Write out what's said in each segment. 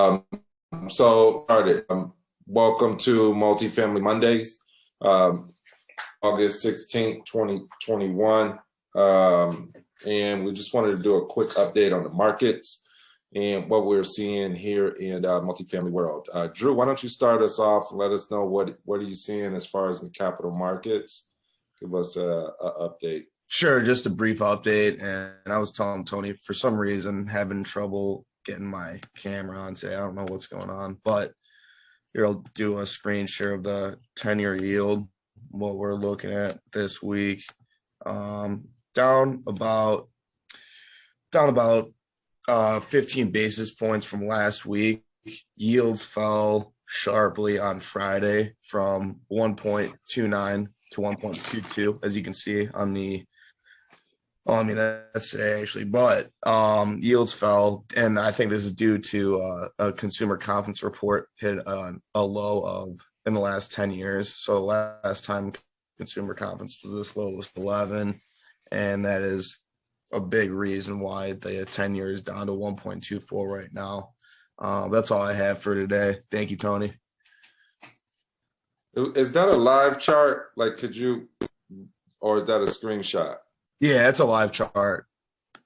So started. Welcome to Multifamily Mondays, August 16th, 2021. And we just wanted to do a quick update on the markets and what we're seeing here in multifamily world. Drew, why don't you start us off and let us know what are you seeing as far as the capital markets? Give us a update. Sure, just a brief update. And I was telling Tony, for some reason, having trouble getting my camera on today. I don't know what's going on, but here I'll do a screen share of the 10-year yield, what we're looking at this week. Down about 15 basis points from last week. Yields fell sharply on Friday from 1.29 to 1.22, as you can see on the that's today actually, but yields fell, and I think this is due to a consumer confidence report hit a low of in the last 10 years. So the last time consumer confidence was this low was 11, and that is a big reason why the 10 year is down to 1.24 right now. That's all I have for today. Thank you, Tony. Is that a live chart? Like, or is that a screenshot? Yeah, it's a live chart.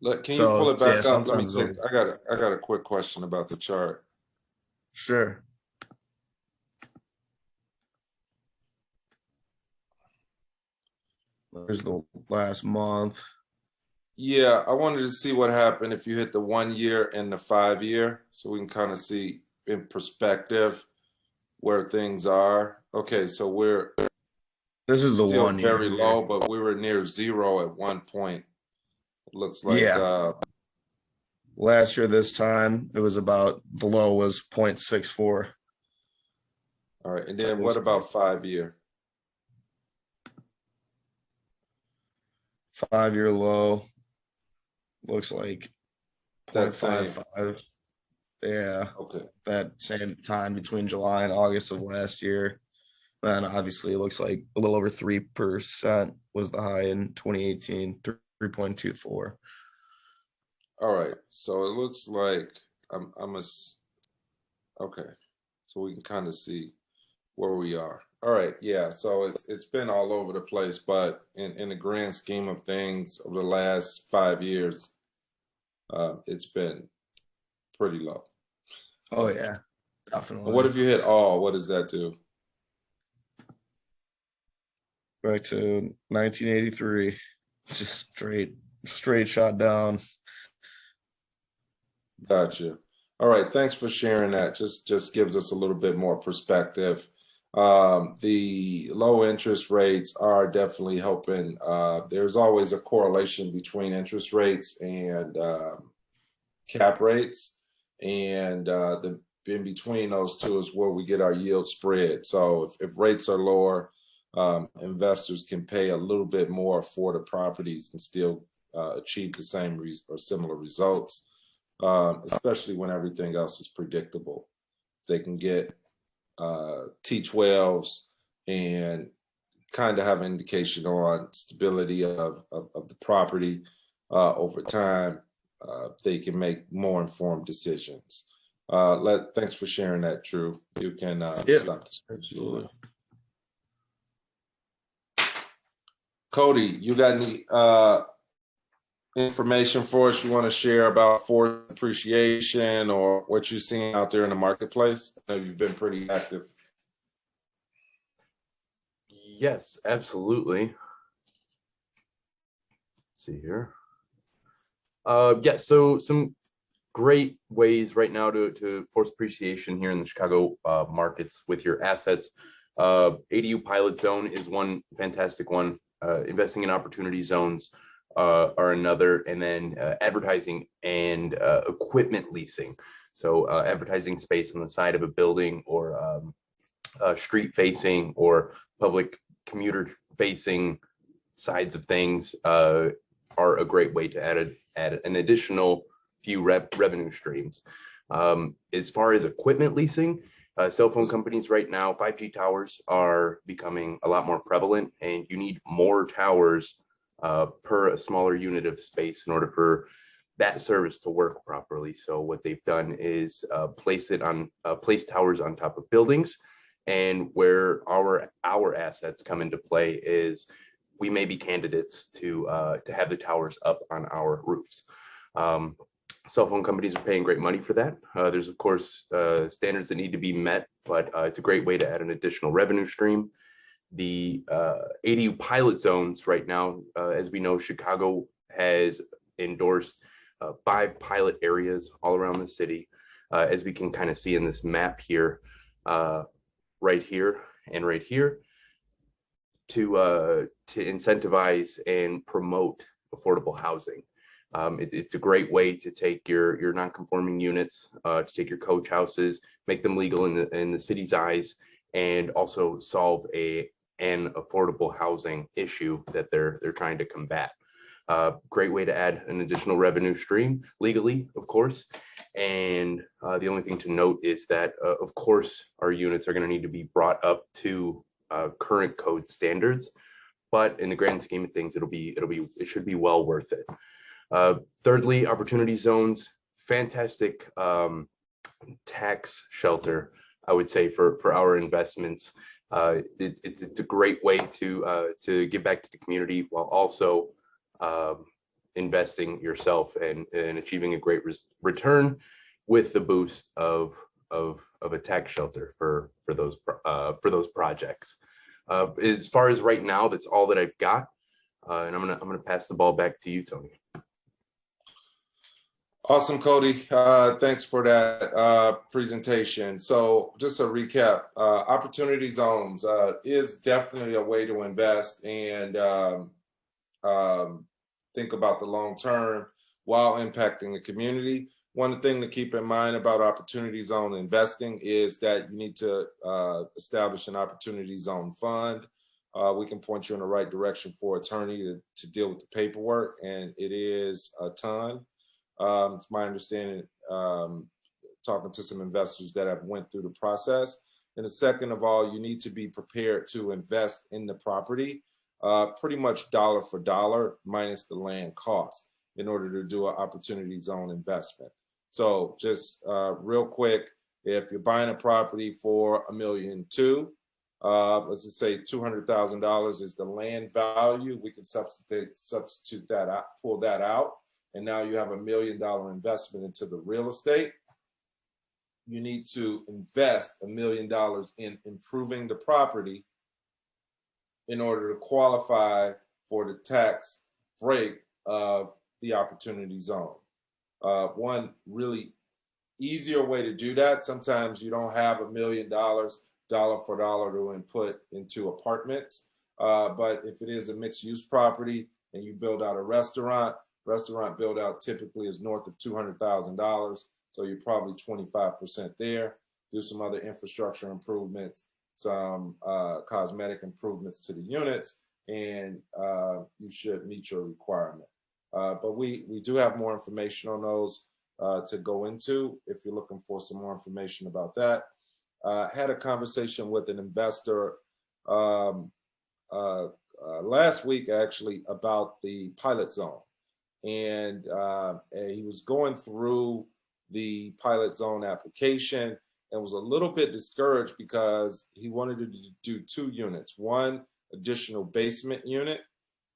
Look, can you pull it back up? Let me check. I got a quick question about the chart. Sure. There's the last month. Yeah, I wanted to see what happened if you hit the 1 year and the 5 year, so we can kind of see in perspective where things are. Okay, so this is the still 1 year very low, but we were near zero at one point. It looks like last year this time it was about the low was 0.64. All right, and then what about 5 year? 5 year low looks like 0.55. Yeah. Okay. That same time between July and August of last year. And obviously it looks like a little over 3% was the high in 2018, 3.24. All right. So it looks like okay. So we can kind of see where we are. All right. Yeah. So it's been all over the place, but in the grand scheme of things over the last 5 years, it's been pretty low. Oh yeah, definitely. And what if you hit all? What does that do? Back to 1983, just straight shot down. Gotcha. All right, thanks for sharing that. Just gives us a little bit more perspective. The low interest rates are definitely helping. There's always a correlation between interest rates and cap rates, and in between those two is where we get our yield spread. So if rates are lower, investors can pay a little bit more for the properties and still achieve the same or similar results, especially when everything else is predictable. They can get T12s and kind of have an indication on stability of the property over time. They can make more informed decisions. Thanks for sharing that, Drew. You can stop the screen. Absolutely. Cody, you got any information for us you want to share about force appreciation or what you're seeing out there in the marketplace? I know you've been pretty active. Yes, absolutely. Let's see here. So some great ways right now to force appreciation here in the Chicago markets with your assets. ADU pilot zone is one fantastic one. Investing in opportunity zones are another, and then advertising and equipment leasing. So advertising space on the side of a building or street facing or public commuter facing sides of things are a great way to add an additional few revenue streams. As far as equipment leasing, cell phone companies right now, 5G towers are becoming a lot more prevalent, and you need more towers per a smaller unit of space in order for that service to work properly. So what they've done is place towers on top of buildings. And where our assets come into play is we may be candidates to have the towers up on our roofs. Cell phone companies are paying great money for that. There's, of course, standards that need to be met, but it's a great way to add an additional revenue stream. The ADU pilot zones right now, as we know, Chicago has endorsed 5 pilot areas all around the city, as we can kind of see in this map here, right here and right here, to incentivize and promote affordable housing. It's a great way to take your non-conforming units, to take your coach houses, make them legal in the city's eyes, and also solve an affordable housing issue that they're trying to combat. Great way to add an additional revenue stream legally, of course. And the only thing to note is that, of course, our units are going to need to be brought up to current code standards. But in the grand scheme of things, it should be well worth it. Thirdly, opportunity zones, fantastic tax shelter, I would say, for our investments. It's a great way to give back to the community while also investing yourself and achieving a great return with the boost of a tax shelter for those projects. As far as right now, that's all that I've got, and I'm gonna pass the ball back to you, Tony. Awesome, Cody. Thanks for that presentation. So just to recap, opportunity zones is definitely a way to invest and think about the long term while impacting the community. One thing to keep in mind about opportunity zone investing is that you need to establish an opportunity zone fund. We can point you in the right direction for an attorney to deal with the paperwork, and it is a ton. It's my understanding, talking to some investors that have went through the process. And the second of all, you need to be prepared to invest in the property, pretty much dollar for dollar minus the land cost in order to do an opportunity zone investment. So just real quick, if you're buying a property for $1.2 million, let's just say $200,000 is the land value, we can substitute that out, pull that out. And now you have $1 million investment into the real estate. You need to invest $1 million in improving the property in order to qualify for the tax break of the opportunity zone. One really easier way to do that, sometimes you don't have $1 million dollar for dollar to input into apartments, but if it is a mixed use property and you build out a restaurant build out typically is north of $200,000. So you're probably 25% there. Do some other infrastructure improvements, some cosmetic improvements to the units, and you should meet your requirement. But we do have more information on those to go into if you're looking for some more information about that. Had a conversation with an investor last week actually about the pilot zone. And he was going through the pilot zone application and was a little bit discouraged because he wanted to do 2 units, one additional basement unit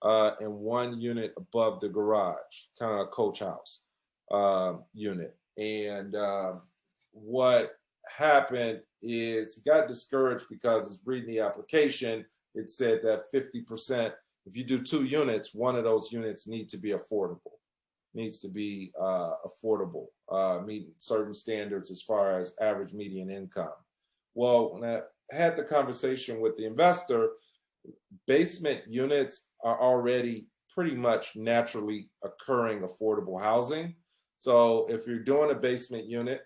and 1 unit above the garage, kind of a coach house unit. And what happened is he got discouraged because he's reading the application. It said that 50%, if you do 2 units, one of those units needs to be affordable, meeting certain standards as far as average median income. Well, when I had the conversation with the investor, basement units are already pretty much naturally occurring affordable housing. So if you're doing a basement unit,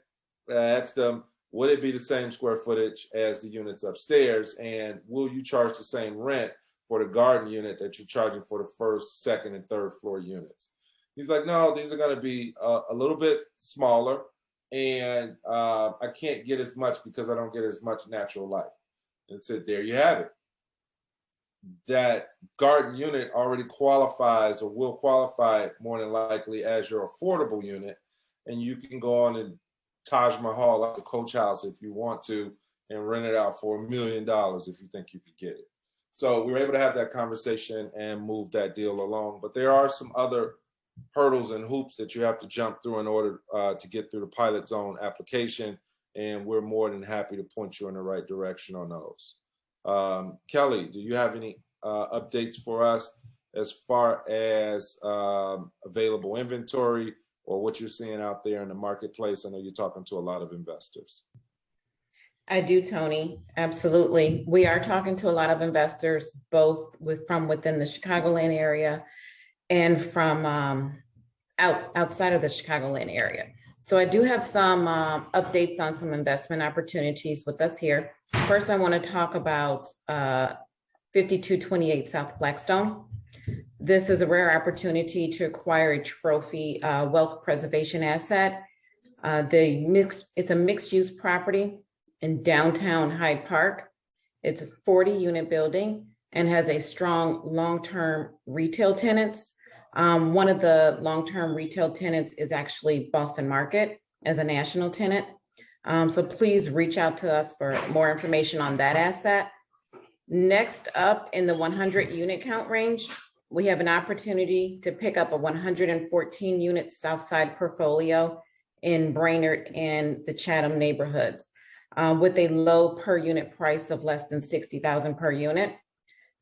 ask them, would it be the same square footage as the units upstairs? And will you charge the same rent for the garden unit that you're charging for the first, second, and third floor units? He's like, no, these are going to be a little bit smaller, and I can't get as much because I don't get as much natural light. And said, there you have it. that garden unit already qualifies or will qualify more than likely as your affordable unit, and you can go on and Taj Mahal like the Coach House if you want to, and rent it out for $1 million if you think you could get it. So we were able to have that conversation and move that deal along. But there are some other hurdles and hoops that you have to jump through in order to get through the pilot zone application, and we're more than happy to point you in the right direction on those. Kelly, do you have any updates for us as far as available inventory or what you're seeing out there in the marketplace? I know you're talking to a lot of investors. I do, Tony. Absolutely. We are talking to a lot of investors, both from within the Chicagoland area and from outside of the Chicagoland area. So I do have some updates on some investment opportunities with us here. First, I want to talk about 5228 South Blackstone. This is a rare opportunity to acquire a trophy wealth preservation asset. It's a mixed-use property in downtown Hyde Park. It's a 40-unit building and has a strong long-term retail tenants. One of the long-term retail tenants is actually Boston Market as a national tenant. So please reach out to us for more information on that asset. Next up, in the 100-unit count range, we have an opportunity to pick up a 114-unit Southside portfolio in Brainerd and the Chatham neighborhoods with a low per unit price of less than $60,000 per unit.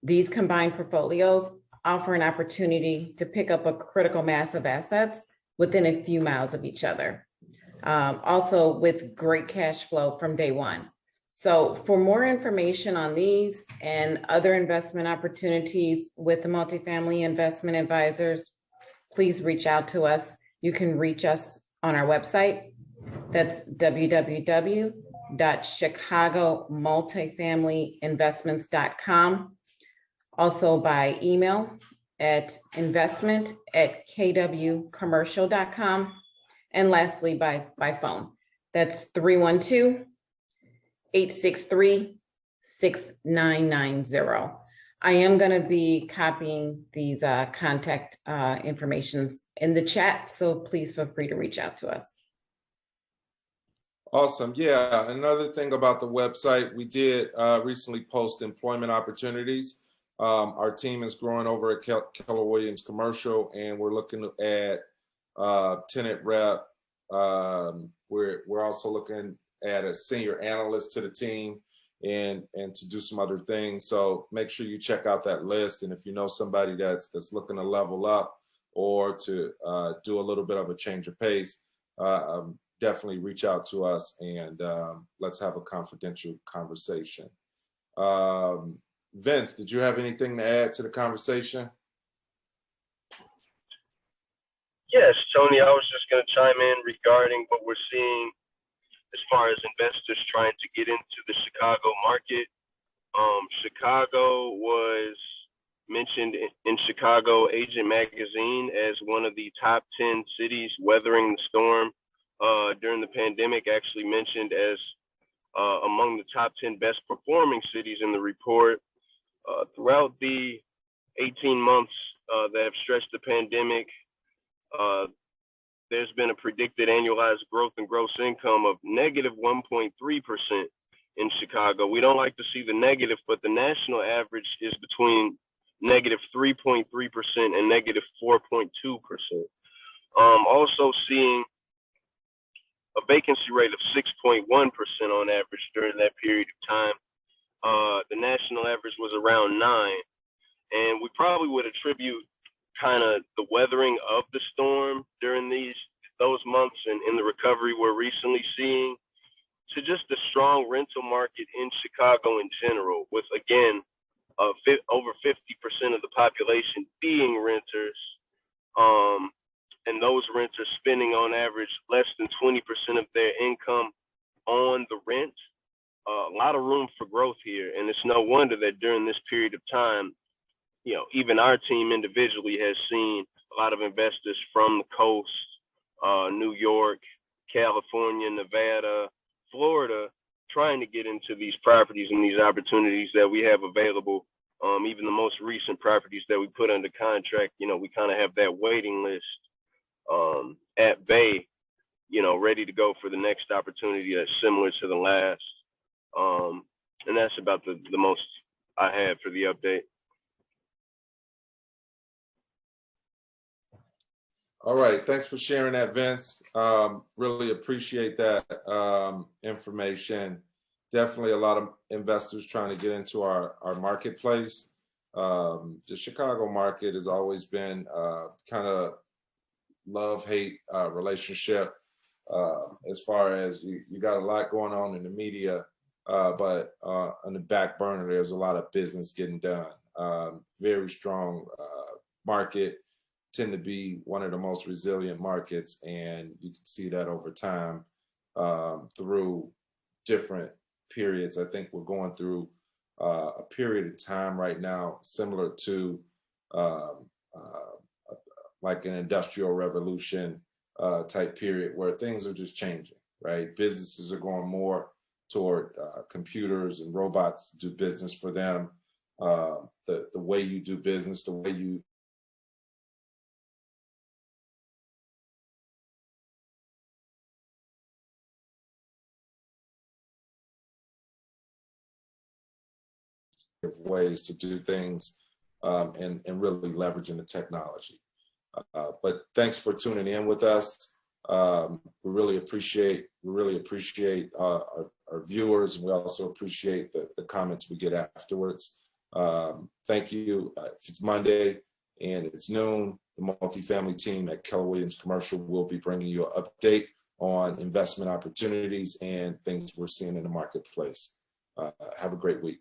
These combined portfolios offer an opportunity to pick up a critical mass of assets within a few miles of each other, also with great cash flow from day one. So for more information on these and other investment opportunities with the Multifamily Investment Advisors, please reach out to us. You can reach us on our website. That's www.chicagomultifamilyinvestments.com. Also by email at investment@kwcommercial.com. And lastly, by phone. That's 312-863-6990. I am going to be copying these contact informations in the chat, so please feel free to reach out to us. Awesome. Yeah. Another thing about the website, we did recently post employment opportunities. Our team is growing over at Keller Williams Commercial, and we're looking at tenant rep. We're also looking at a senior analyst to the team and to do some other things. So make sure you check out that list. And if you know somebody that's looking to level up or to do a little bit of a change of pace, definitely reach out to us and let's have a confidential conversation. Vince, did you have anything to add to the conversation? Yes, Tony, I was just going to chime in regarding what we're seeing as far as investors trying to get into the Chicago market. Chicago was mentioned in Chicago Agent Magazine as one of the top 10 cities weathering the storm during the pandemic, actually mentioned as among the top 10 best performing cities in the report. Throughout the 18 months that have stretched the pandemic, there's been a predicted annualized growth in gross income of negative 1.3% in Chicago. We don't like to see the negative, but the national average is between negative 3.3% and negative 4.2%. Also seeing a vacancy rate of 6.1% on average during that period of time. The national average was around 9%. And we probably would attribute kind of the weathering of the storm during those months and in the recovery we're recently seeing to just the strong rental market in Chicago in general, with, again, over 50% of the population being renters, and those renters spending on average less than 20% of their income on the rent. A lot of room for growth here, and it's no wonder that during this period of time, even our team individually has seen a lot of investors from the coast, New York, California, Nevada, Florida, trying to get into these properties and these opportunities that we have available Even the most recent properties that we put under contract, we kind of have that waiting list at bay, ready to go for the next opportunity that's similar to the last. And that's about the most I have for the update. All right, thanks for sharing that, Vince. Really appreciate that information. Definitely a lot of investors trying to get into our marketplace. The Chicago market has always been kind of love-hate relationship. As far as you got a lot going on in the media, but on the back burner, there's a lot of business getting done. Very strong market, tend to be one of the most resilient markets, and you can see that over time through different periods. I think we're going through a period of time right now similar to like an industrial revolution type period where things are just changing, right? Businesses are going more toward computers and robots to do business for them. The way you do business, the way you ways to do things and really leveraging the technology. But thanks for tuning in with us. We really appreciate our viewers, and we also appreciate the comments we get afterwards. Thank you. If it's Monday and it's noon, the multifamily team at Keller Williams Commercial will be bringing you an update on investment opportunities and things we're seeing in the marketplace. Have a great week.